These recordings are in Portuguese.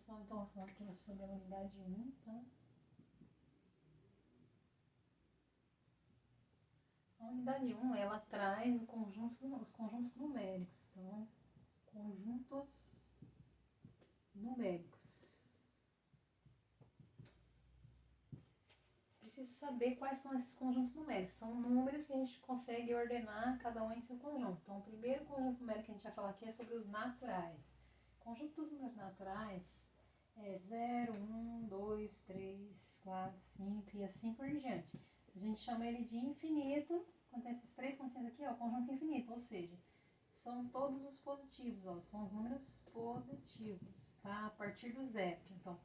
pessoal, então vou falar aqui sobre a unidade 1, tá? A unidade 1, ela traz os conjuntos numéricos, então, conjuntos numéricos. Preciso saber quais são esses conjuntos numéricos. São números que a gente consegue ordenar cada um em seu conjunto. Então, o primeiro conjunto numérico que a gente vai falar aqui é sobre os naturais. O conjunto dos números naturais é 0, 1, 2, 3, 4, 5 e assim por diante. A gente chama ele de infinito. Quando tem esses três pontinhos aqui, é o conjunto infinito, ou seja, são todos os positivos, ó, são os números positivos, tá? A partir do zero. Então,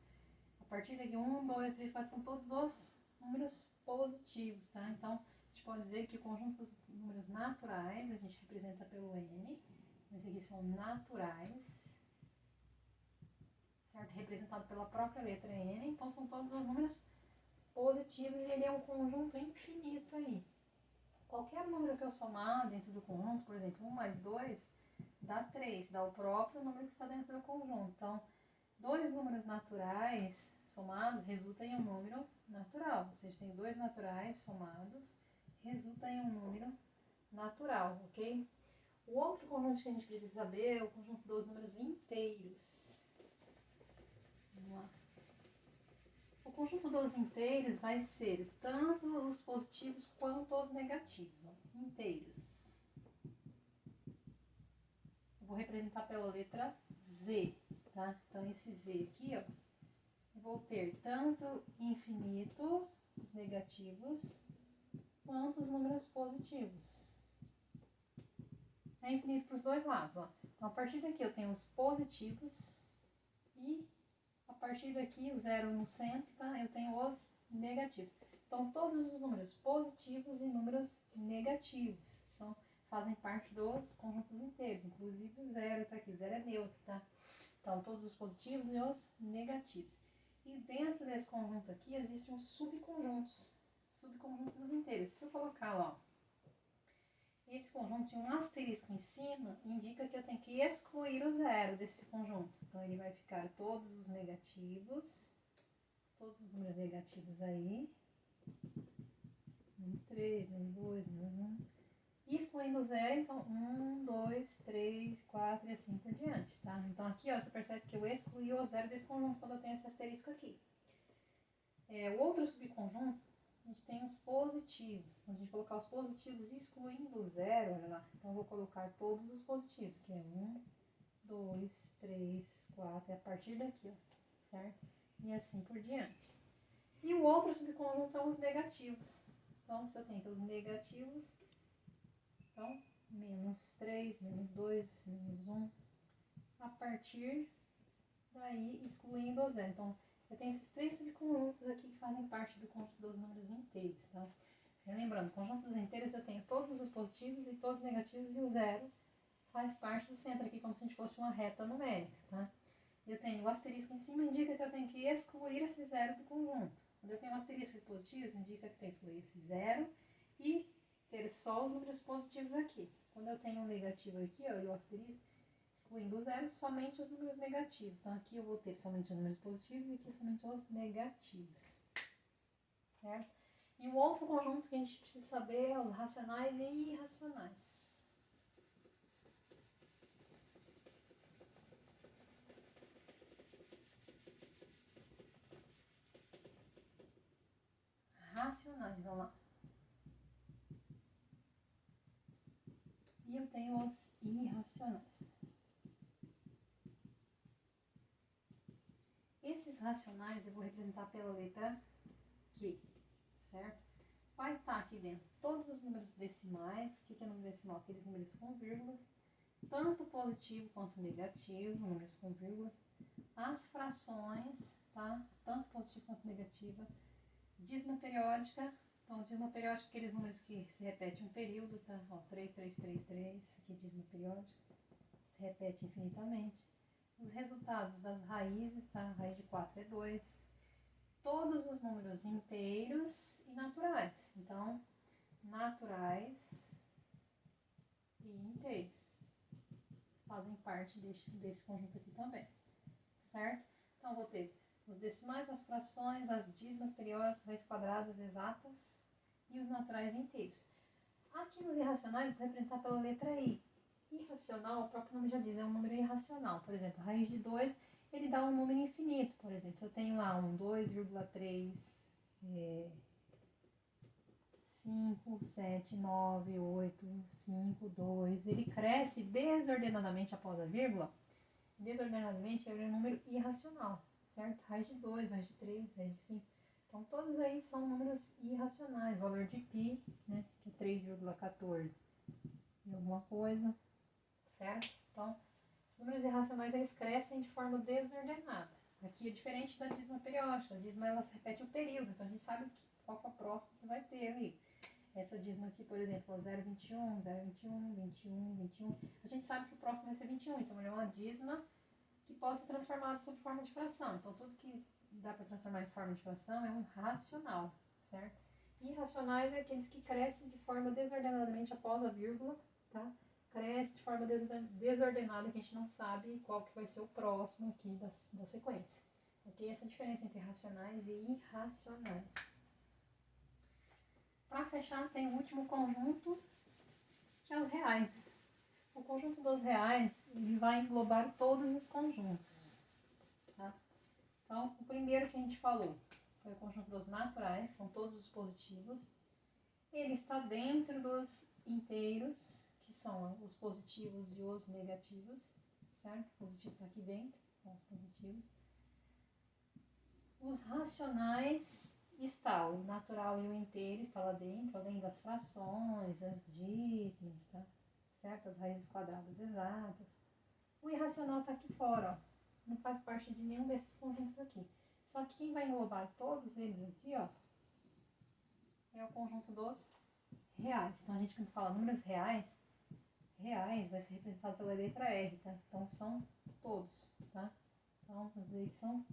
a partir daqui, 1, 2, 3, 4, são todos os números positivos, tá? Então, a gente pode dizer que o conjunto dos números naturais, a gente representa pelo N, esses aqui são naturais, certo? Representado pela própria letra N, então são todos os números positivos e ele é um conjunto infinito aí. Qualquer número que eu somar dentro do conjunto, por exemplo, 1 mais 2, dá 3, dá o próprio número que está dentro do conjunto. Então, dois números naturais somados resulta em um número natural. Ou seja, tem dois naturais somados, resulta em um número natural, ok? O outro conjunto que a gente precisa saber é o conjunto dos números inteiros. Vamos lá. O conjunto dos inteiros vai ser tanto os positivos quanto os negativos, ó, inteiros. Eu vou representar pela letra Z, tá? Então, esse Z aqui, ó, eu vou ter tanto infinito, os negativos, quanto os números positivos. É infinito para os dois lados, ó. Então, a partir daqui eu tenho os positivos e a partir daqui, o zero no centro, tá? Eu tenho os negativos. Então, todos os números positivos e números negativos fazem parte dos conjuntos inteiros. Inclusive o zero tá aqui, o zero é neutro, tá? Então, todos os positivos e os negativos. E dentro desse conjunto aqui, existem os subconjuntos dos inteiros. Se eu colocar lá, ó, esse conjunto de um asterisco em cima, indica que eu tenho que excluir o zero desse conjunto. Então, ele vai ficar todos os negativos, todos os números negativos aí. Menos 3, menos 2, menos 1. Excluindo o zero, então, 1, 2, 3, 4 e assim por diante, tá? Então, aqui, ó, você percebe que eu excluí o zero desse conjunto quando eu tenho esse asterisco aqui. O outro subconjunto, a gente tem os positivos. Então, a gente colocar os positivos excluindo o zero, olha lá. Então, eu vou colocar todos os positivos, que é 1, 2, 3, 4, e a partir daqui, ó, certo? E assim por diante. E o outro subconjunto são os negativos. Então, se eu tenho aqui os negativos, então, menos 3, menos 2, menos 1, a partir daí, excluindo o zero. Então, eu tenho esses três subconjuntos aqui que fazem parte do conjunto dos números inteiros, tá? Lembrando, o conjunto dos inteiros eu tenho todos os positivos e todos os negativos e o zero faz parte do centro aqui, como se a gente fosse uma reta numérica, tá? Eu tenho o asterisco em cima, indica que eu tenho que excluir esse zero do conjunto. Quando eu tenho um asterisco positivo, indica que eu tenho que excluir esse zero e ter só os números positivos aqui. Quando eu tenho um negativo aqui, ó, e o asterisco, excluindo o zero, somente os números negativos. Então, aqui eu vou ter somente os números positivos e aqui somente os negativos. Certo? E o outro conjunto que a gente precisa saber é os racionais e irracionais. Racionais, vamos lá. E eu tenho os irracionais. Esses racionais eu vou representar pela letra Q, certo? Vai estar aqui dentro todos os números decimais. O que é número decimal? Aqueles números com vírgulas, tanto positivo quanto negativo, números com vírgulas. As frações, tá? Tanto positivo quanto negativa. Dízima periódica. Então, dízima periódica, aqueles números que se repetem um período, tá? Ó, 3, 3, 3, 3, aqui é dízima periódica. Se repete infinitamente. Os resultados das raízes, tá? A raiz de 4 é 2. Todos os números inteiros e naturais. Então, naturais e inteiros fazem parte desse conjunto aqui também, certo? Então, Então, eu vou ter os decimais, as frações, as dízimas, periódicas, raízes quadradas, exatas e os naturais inteiros. Aqui nos irracionais, vou representar pela letra I. Irracional, o próprio nome já diz, é um número irracional. Por exemplo, a raiz de 2, ele dá um número infinito. Por exemplo, se eu tenho lá um 2,3, 5, 7, 9, 8, 5, 2, ele cresce desordenadamente após a vírgula. Desordenadamente é um número irracional, certo? Raiz de 2, raiz de 3, raiz de 5. Então, todos aí são números irracionais. O valor de π, né, que é 3,14 e alguma coisa, certo? Então, os números irracionais, eles crescem de forma desordenada. Aqui é diferente da dízima periódica. A dízima, ela se repete o período, então a gente sabe qual que é o próximo que vai ter ali. Essa dízima aqui, por exemplo, 0,21, 0,21, 21, 21. A gente sabe que o próximo vai ser 21, então é uma dízima que pode ser transformada sob forma de fração. Então, tudo que dá para transformar em forma de fração é um racional, certo? Irracionais é aqueles que crescem de forma desordenadamente após a vírgula, tá? Cresce de forma desordenada, que a gente não sabe qual que vai ser o próximo aqui da sequência. Ok? Essa é a diferença entre racionais e irracionais. Para fechar, tem o último conjunto, que é os reais. O conjunto dos reais, ele vai englobar todos os conjuntos, tá? Então, o primeiro que a gente falou foi o conjunto dos naturais, são todos os positivos. Ele está dentro dos inteiros, que são os positivos e os negativos, certo? O positivo está aqui dentro, com os positivos. Os racionais está, o natural e o inteiro está lá dentro, além das frações, as dízimas, tá? Certo? As raízes quadradas exatas. O irracional está aqui fora, ó. Não faz parte de nenhum desses conjuntos aqui. Só que quem vai englobar todos eles aqui, ó, é o conjunto dos reais. Então, a gente, quando fala números reais vai ser representado pela letra R, tá? Então, são todos, tá? Então, são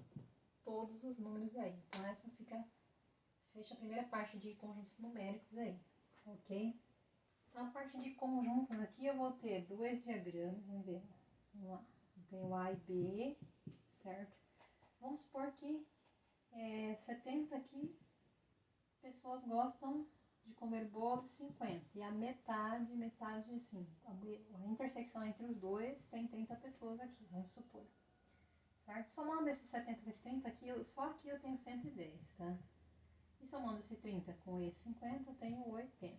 todos os números aí. Então, essa fecha a primeira parte de conjuntos numéricos aí, ok? Então, a parte de conjuntos aqui, eu vou ter dois diagramas, vamos ver. Vamos lá. Eu tenho A e B, certo? Vamos supor que 70 aqui pessoas gostam de comer bolo, 50. E a metade assim, a intersecção entre os dois tem 30 pessoas aqui, vamos supor. Certo? Somando esses 70 com esse 30 aqui, só aqui eu tenho 110, tá? E somando esse 30 com esse 50, eu tenho 80.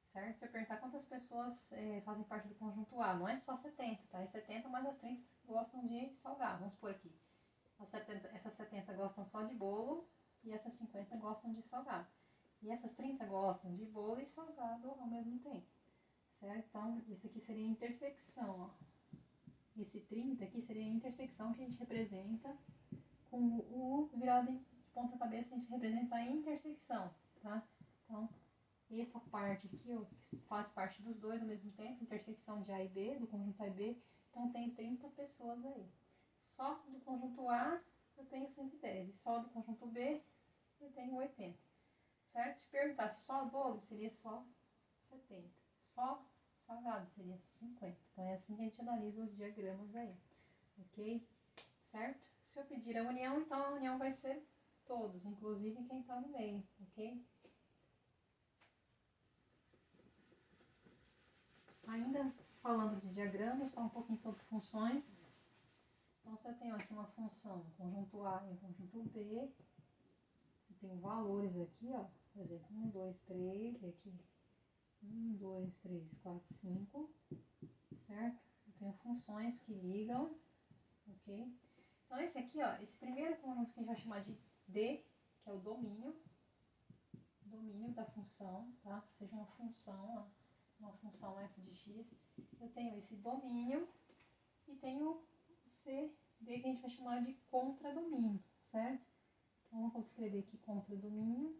Certo? Se eu perguntar quantas pessoas fazem parte do conjunto A, não é só 70, tá? É 70, mas as 30 gostam de salgar, vamos por aqui. Essas 70 gostam só de bolo e essas 50 gostam de salgado. E essas 30 gostam de bolo e salgado ao mesmo tempo. Certo? Então, isso aqui seria a intersecção, ó. Esse 30 aqui seria a intersecção que a gente representa com o U virado de ponta cabeça, a gente representa a intersecção, tá? Então, essa parte aqui, ó, faz parte dos dois ao mesmo tempo, intersecção de A e B, do conjunto A e B, então tem 30 pessoas aí. Só do conjunto A eu tenho 110, e só do conjunto B eu tenho 80, certo? Se perguntar só bolo, seria só 70, só salgado seria 50, então é assim que a gente analisa os diagramas aí, ok? Certo? Se eu pedir a união, então a união vai ser todos, inclusive quem está no meio, ok? Ainda falando de diagramas, falar um pouquinho sobre funções. Então, se eu tenho aqui uma função, conjunto A e conjunto B, você tem valores aqui, ó, por exemplo, 1, 2, 3, e aqui 1, 2, 3, 4, 5, certo? Eu tenho funções que ligam, ok? Então, esse aqui, ó, esse primeiro conjunto que a gente vai chamar de D, que é o domínio da função, tá? Seja uma função f de x, eu tenho esse domínio e tenho o CD, que a gente vai chamar de contradomínio, certo? Então, eu vou escrever aqui contradomínio.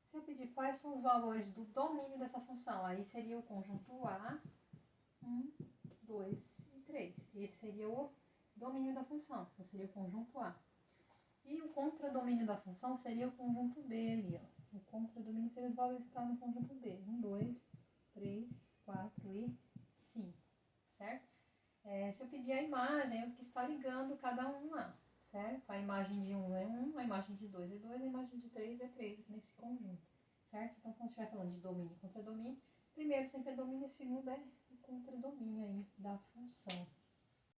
Se eu pedir quais são os valores do domínio dessa função, aí seria o conjunto A, 1, 2 e 3. Esse seria o domínio da função, então seria o conjunto A. E o contradomínio da função seria o conjunto B ali, ó. O contradomínio seria os valores que estão no conjunto B. 1, 2, 3, 4 e 5, certo? Se eu pedir a imagem, eu que está ligando cada um lá, certo? A imagem de 1 é 1, a imagem de 2 é 2, a imagem de 3 é 3 aqui nesse conjunto, certo? Então, quando estiver falando de domínio e contradomínio, primeiro sempre é domínio, segundo é o contradomínio aí da função.